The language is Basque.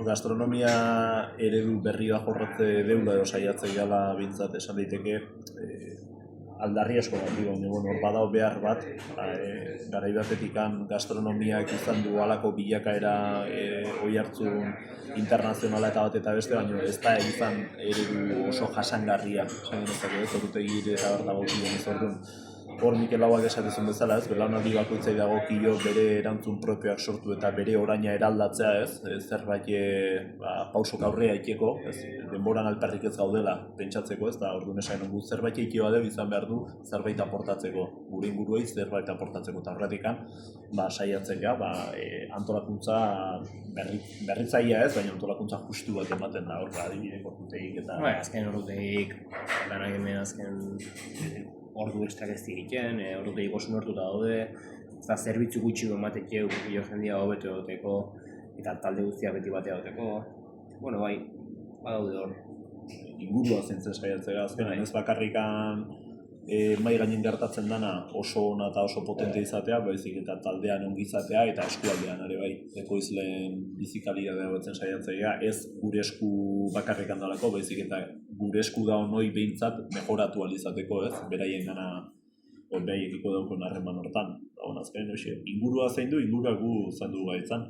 gastronomia eredu berri bat jorratze deula edo saiatze gala bintzat esan daiteke aldarri asko bat, hor badao behar bat, garai batetikan gastronomiak izan du halako bilakaera oihartzun internazionala eta bat eta beste, baina ez da izan eredu oso jasangarria, esan genezake ez, ordutegir eta behar dago kionez orduan. Hor Mikel Lauak esatezun bezala, ez, belaunaldi bakoitzai dagokio bere erantzun propioak sortu eta bere oraina eraldatzea, ez, zerbait pausok aurrea iteko, ez, denboran alperrik ez gaudela pentsatzeko, ez, da orduan esan gu zerbait iteko badeu izan behar du zerbait aportatzeko, gure inguruei zerbait aportatzeko, eta horretikan, saiatzea, antolakuntza berritzailea ez, baina antolakuntza justu bat ematen da, hor, adibidek ordutegik eta... Azken ordutegik, lanak hemen azken ordu ekstrak ez egiten, ordutegik oso nortuta daude, eta zerbitzu gutxi emateke, ukillo jendia hobeto egoteko, eta talde guztiak beti batea egoteko. Bueno, bai, badaude hor. Ingurua zentzen saiatzea azkenan, ez bakarrikan mai gainen gertatzen dana oso ona eta oso potente izatea, baizik eta taldean ongi izatea eta eskualdean ere bai, ekoizleen bizikalidadea hobetzen saiatzea, ez gure esku bakarrik handalako, baizik eta gure esku da honoi behintzat mejoratu alizateko, ez, beraien gana beraiekiko daukon harreman hortan. Azkenean, ingurua zein du, ingurua gu zaindu gaitzan.